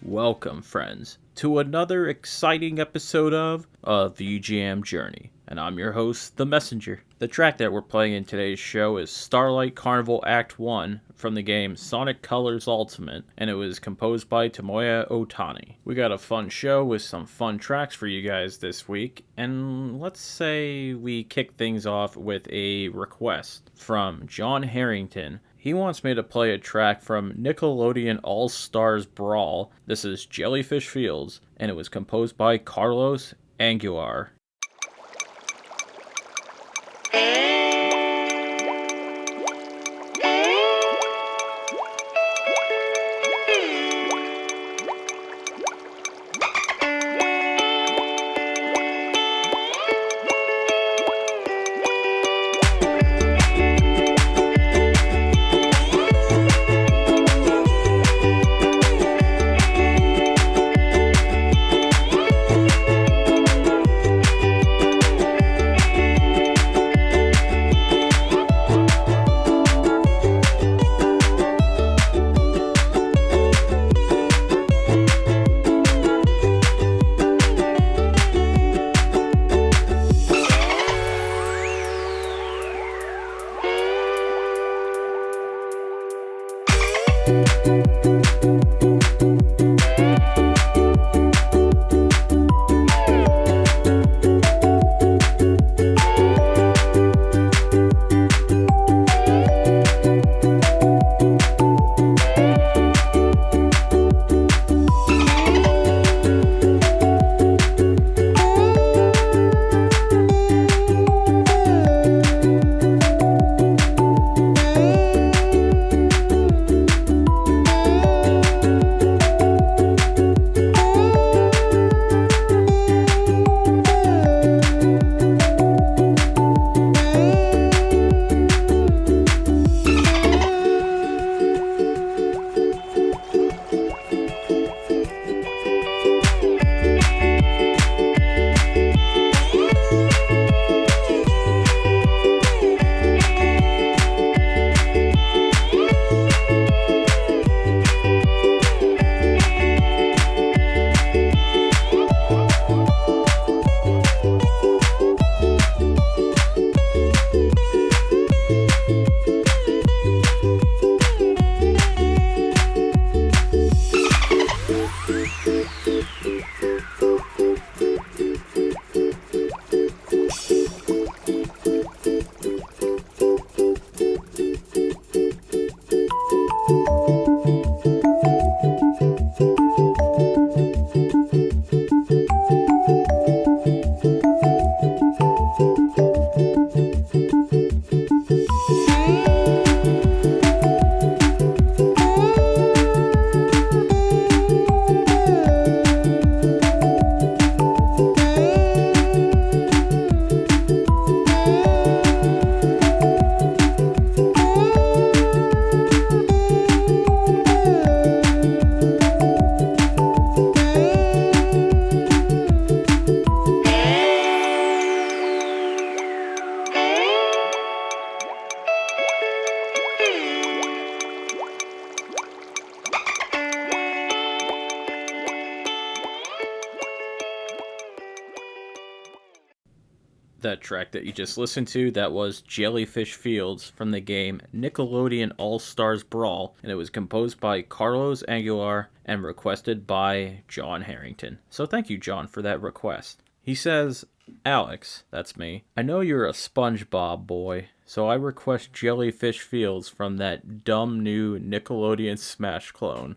Welcome, friends, to another exciting episode of A VGM Journey. And I'm your host, The Messenger. The track that we're playing in today's show is Starlight Carnival Act 1 from the game Sonic Colors Ultimate, and it was composed by Tomoya Ohtani. We got a fun show with some fun tracks for you guys this week, and let's say we kick things off with a request from John Harrington. He wants me to play a track from Nickelodeon All-Stars Brawl. This is Jellyfish Fields, and it was composed by Carlos Aguilar. That track that you just listened to, that was Jellyfish Fields from the game Nickelodeon All-Stars Brawl, and it was composed by Carlos Aguilar and requested by John Harrington. So thank you, John, for that request. He says, Alex, that's me, I know you're a SpongeBob boy, so I request Jellyfish Fields from that dumb new Nickelodeon Smash clone.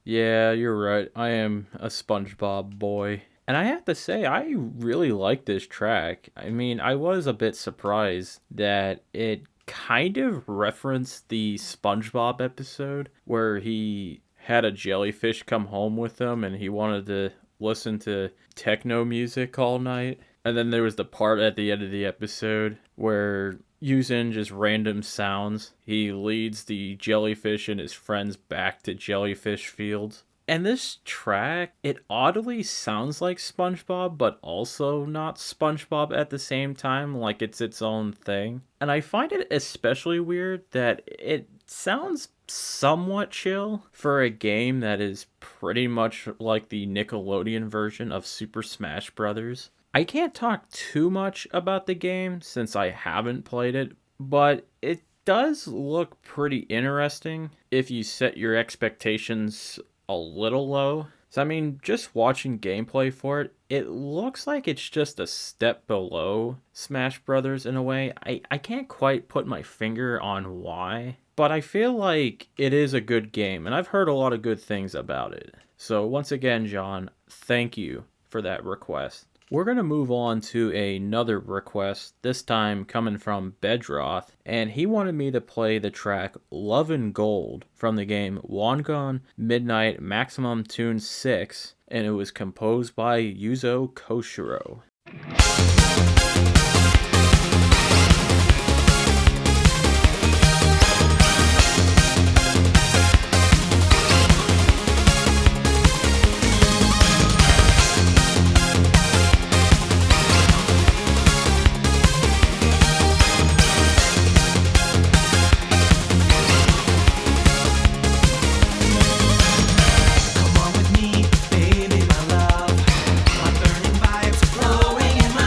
Yeah, you're right, I am a SpongeBob boy. And I have to say, I really like this track. I mean, I was a bit surprised that it kind of referenced the SpongeBob episode where he had a jellyfish come home with him and he wanted to listen to techno music all night. And then there was the part at the end of the episode where using just random sounds, he leads the jellyfish and his friends back to Jellyfish Fields. And this track, it oddly sounds like SpongeBob, but also not SpongeBob at the same time, like it's its own thing. And I find it especially weird that it sounds somewhat chill for a game that is pretty much like the Nickelodeon version of Super Smash Bros. I can't talk too much about the game since I haven't played it, but it does look pretty interesting if you set your expectations a little low. So, I mean, just watching gameplay for it, it looks like it's just a step below Smash Brothers in a way. I can't quite put my finger on why, but I feel like it is a good game, and I've heard a lot of good things about it. So, once again, John, thank you for that request. We're going to move on to another request, this time coming from Bedroth, and he wanted me to play the track Love and Gold from the game Wangan Midnight Maximum Tune 6, and it was composed by Yuzo Koshiro. Come on with me, baby, my love. My burning vibes flowing in my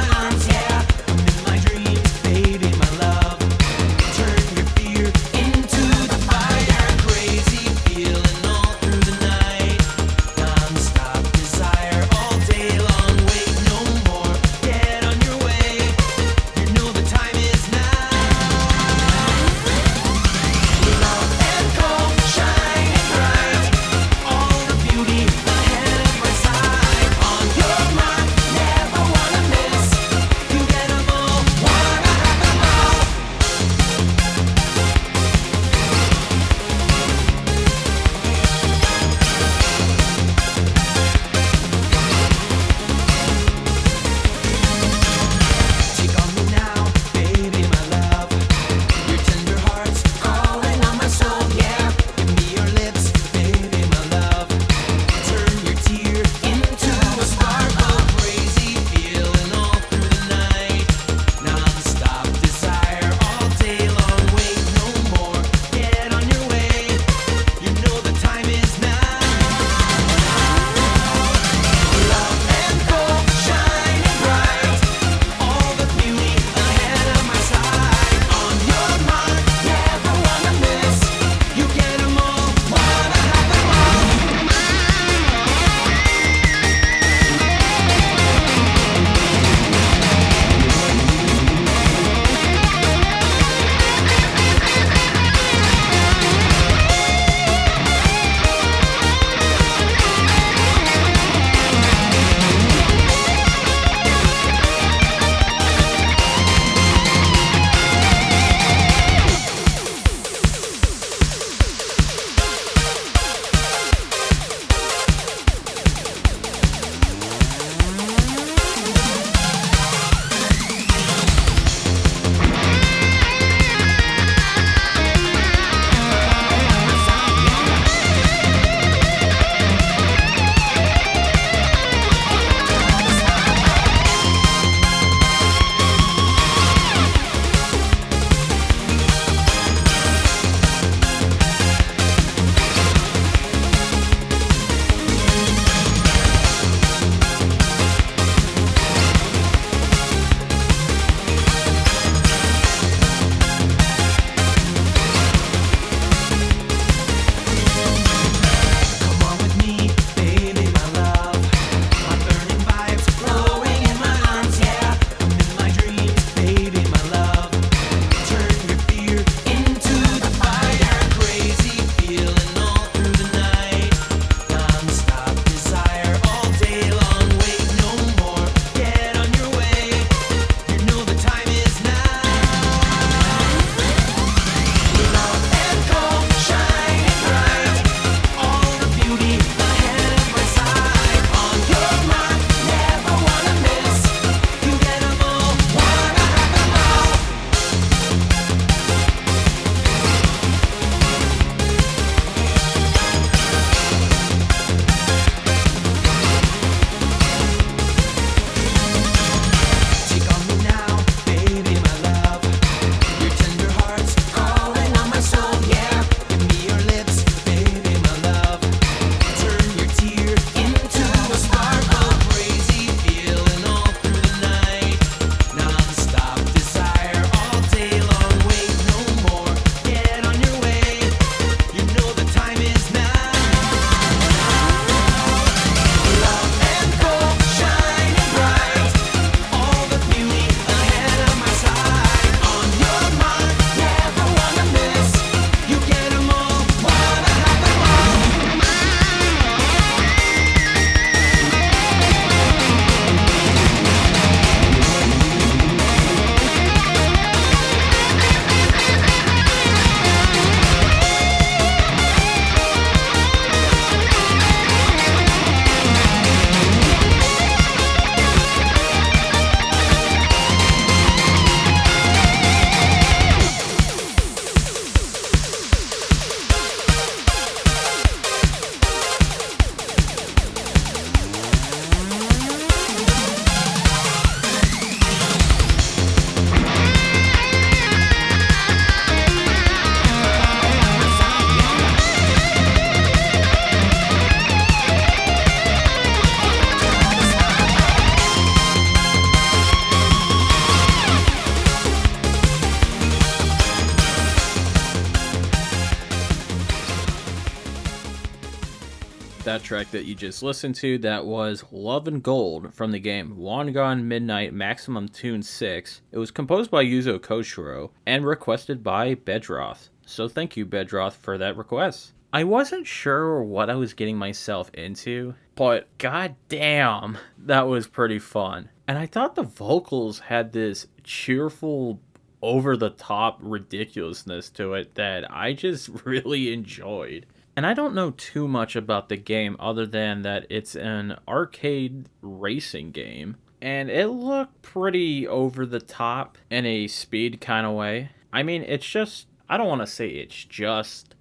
That track that you just listened to, that was Love and Gold from the game Wangan Midnight Maximum Tune 6. It was composed by Yuzo Koshiro and requested by Bedroth. So thank you, Bedroth, for that request. I wasn't sure what I was getting myself into, but goddamn, that was pretty fun. And I thought the vocals had this cheerful, over-the-top ridiculousness to it that I just really enjoyed. And I don't know too much about the game other than that it's an arcade racing game. And it looked pretty over the top in a speed kind of way. I mean, it's just, I don't want to say it's just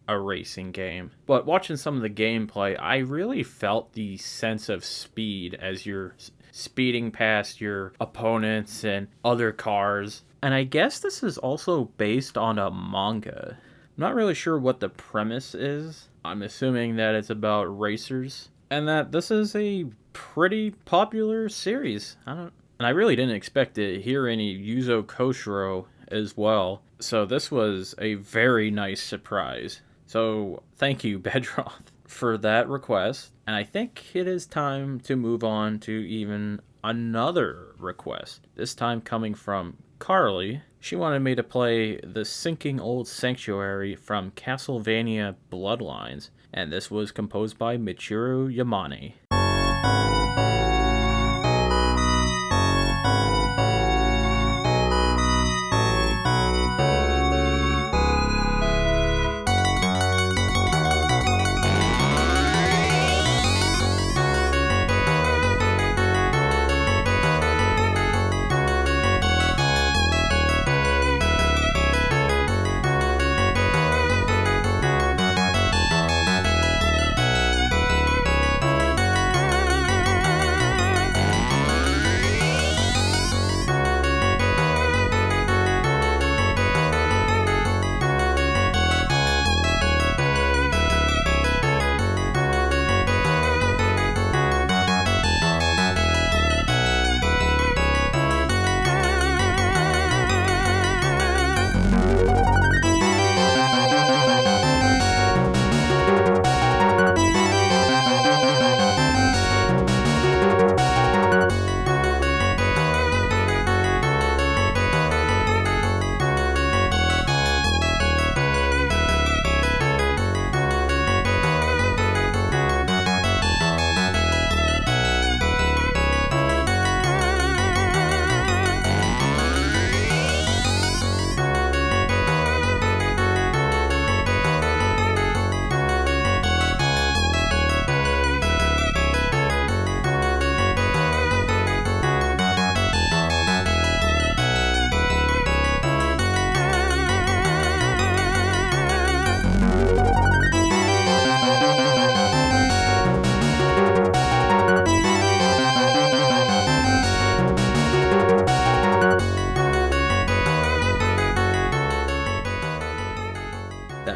a racing game. But watching some of the gameplay, I really felt the sense of speed as you're speeding past your opponents and other cars. And I guess this is also based on a manga. I'm not really sure what the premise is. I'm assuming that it's about racers and that this is a pretty popular series. And I really didn't expect to hear any Yuzo Koshiro as well. So this was a very nice surprise. So thank you, Bedroth, for that request. And I think it is time to move on to even another request. This time coming from Carly. She wanted me to play The Sinking Old Sanctuary from Castlevania Bloodlines, and this was composed by Michiru Yamane.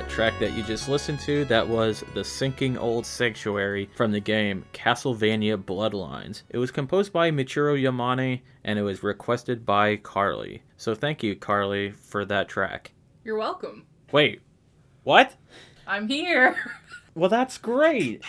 Track that you just listened to, that was The Sinking Old Sanctuary from the game Castlevania Bloodlines. It was composed by Michiru Yamane and it was requested by Carly. So thank you, Carly, for that track. You're welcome. Wait, what? I'm here. Well, that's great.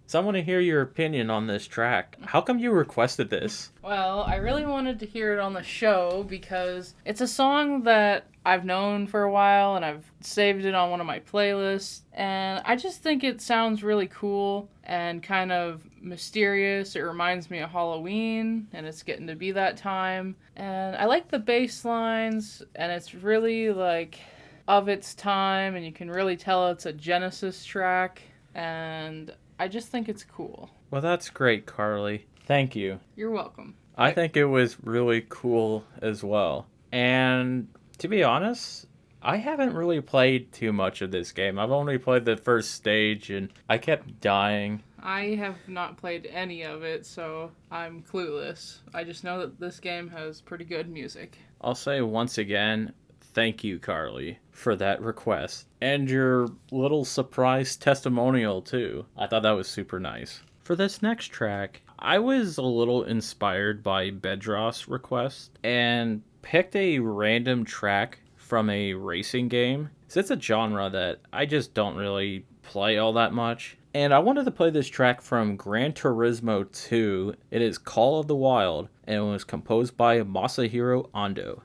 So I want to hear your opinion on this track. How come you requested this? Well, I really wanted to hear it on the show because it's a song that I've known for a while and I've saved it on one of my playlists. And I just think it sounds really cool and kind of mysterious. It reminds me of Halloween and it's getting to be that time. And I like the bass lines and it's really like of its time and you can really tell it's a Genesis track. And I just think it's cool. Well, that's great, Carly. Thank you. You're welcome. I think it was really cool as well. And to be honest, I haven't really played too much of this game. I've only played the first stage and I kept dying. I have not played any of it, so I'm clueless. I just know that this game has pretty good music. I'll say once again, thank you, Carly, for that request. And your little surprise testimonial, too. I thought that was super nice. For this next track, I was a little inspired by Bedroth's request and picked a random track from a racing game. So it's a genre that I just don't really play all that much. And I wanted to play this track from Gran Turismo 2. It is Call of the Wild, and it was composed by Masahiro Andoh.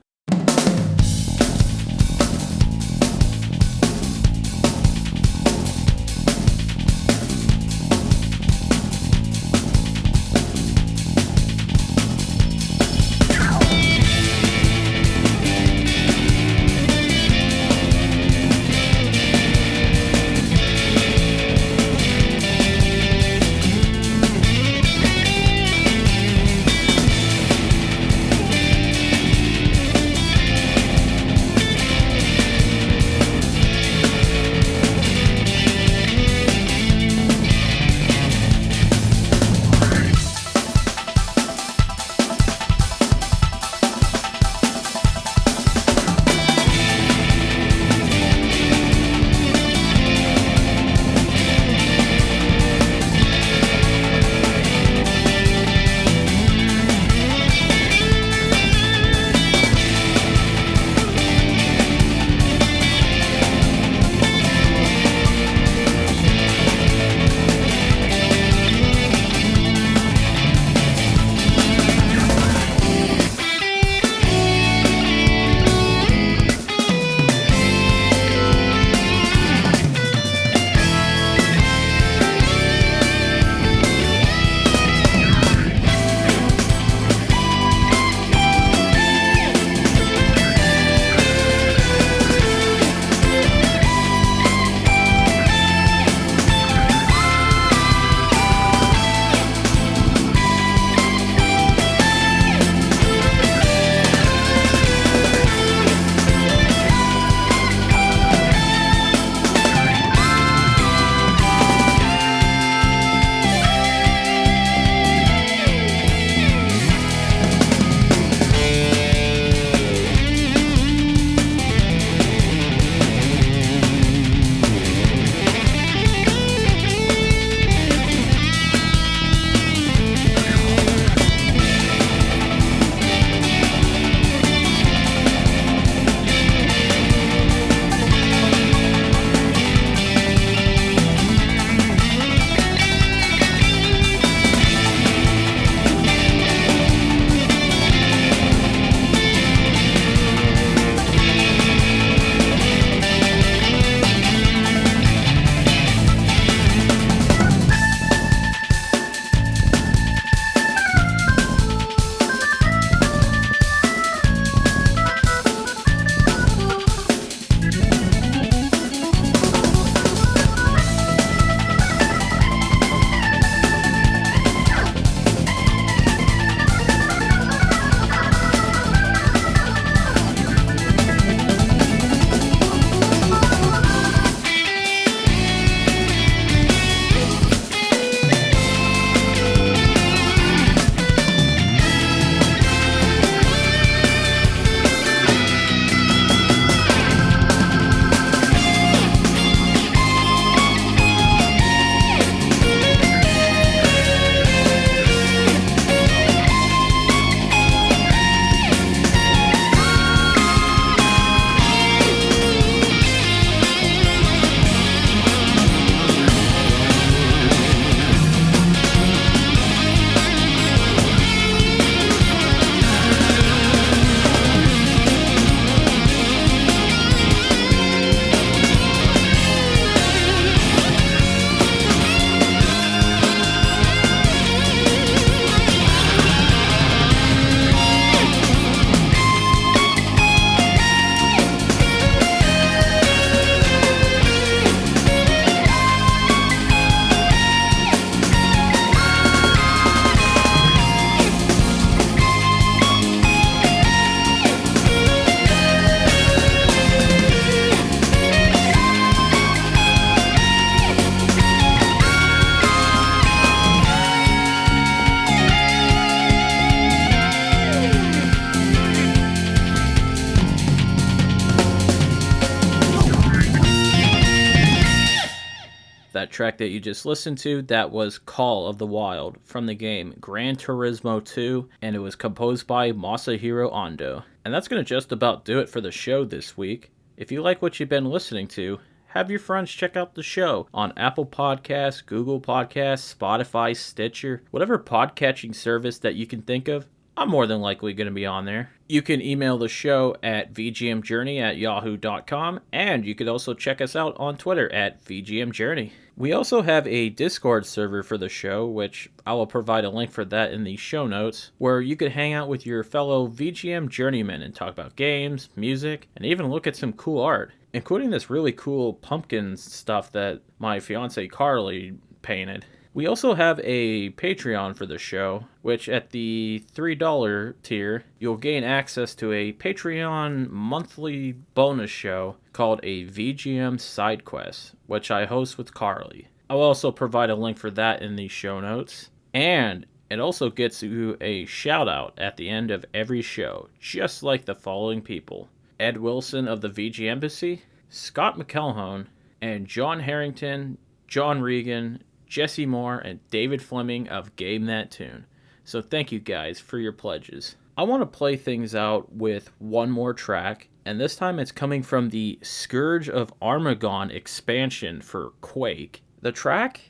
That track that you just listened to, that was Call of the Wild from the game Gran Turismo 2, and it was composed by Masahiro Andoh. And that's going to just about do it for the show this week. If you like what you've been listening to, have your friends check out the show on Apple Podcasts, Google Podcasts, Spotify, Stitcher, whatever podcatching service that you can think of. I'm more than likely going to be on there. You can email the show at vgmjourney@yahoo.com, and you could also check us out on Twitter at vgmjourney. We also have a Discord server for the show, which I will provide a link for that in the show notes, where you could hang out with your fellow VGM journeymen and talk about games, music, and even look at some cool art, including this really cool pumpkin stuff that my fiance Carly painted. We also have a Patreon for the show, which at the $3 tier, you'll gain access to a Patreon monthly bonus show called a VGM Side Quest, which I host with Carly. I'll also provide a link for that in the show notes. And it also gets you a shout out at the end of every show, just like the following people: Ed Wilson of the VG Embassy, Scott McElhone, and John Harrington, John Regan, Jesse Moore, and David Fleming of Game That Tune. So thank you guys for your pledges. I want to play things out with one more track, and this time it's coming from the Scourge of Armagon expansion for Quake. The track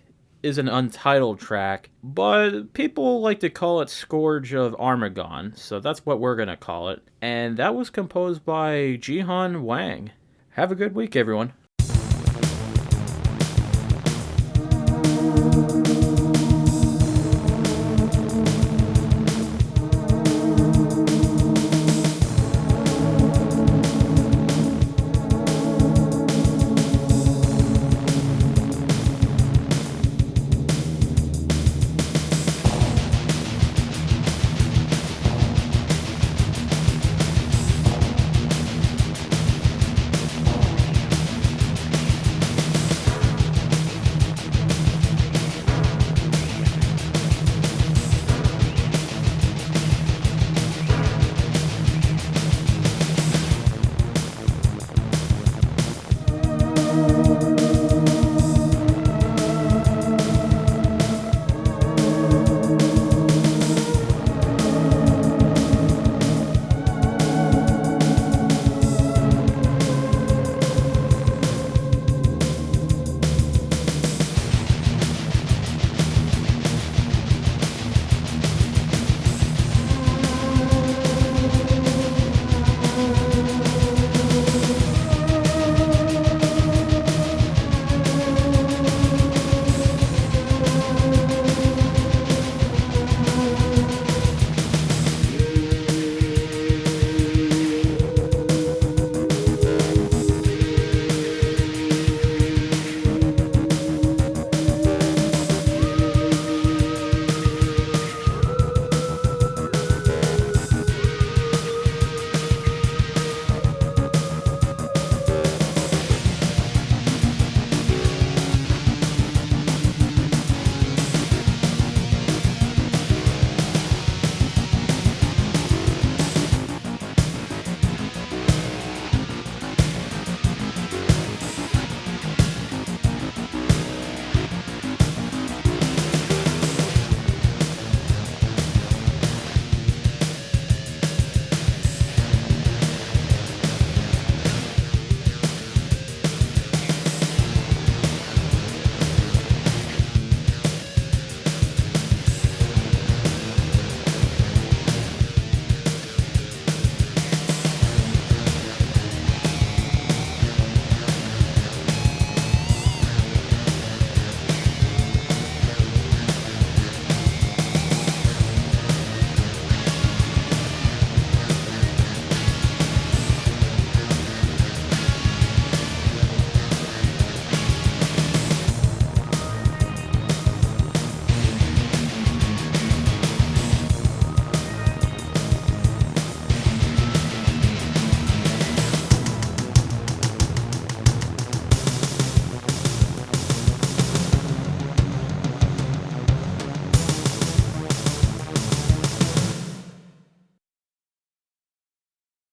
is an Untitled track, but people like to call it Scourge of Armagon, so that's what we're going to call it. And that was composed by Jeehun Hwang. Have a good week, everyone.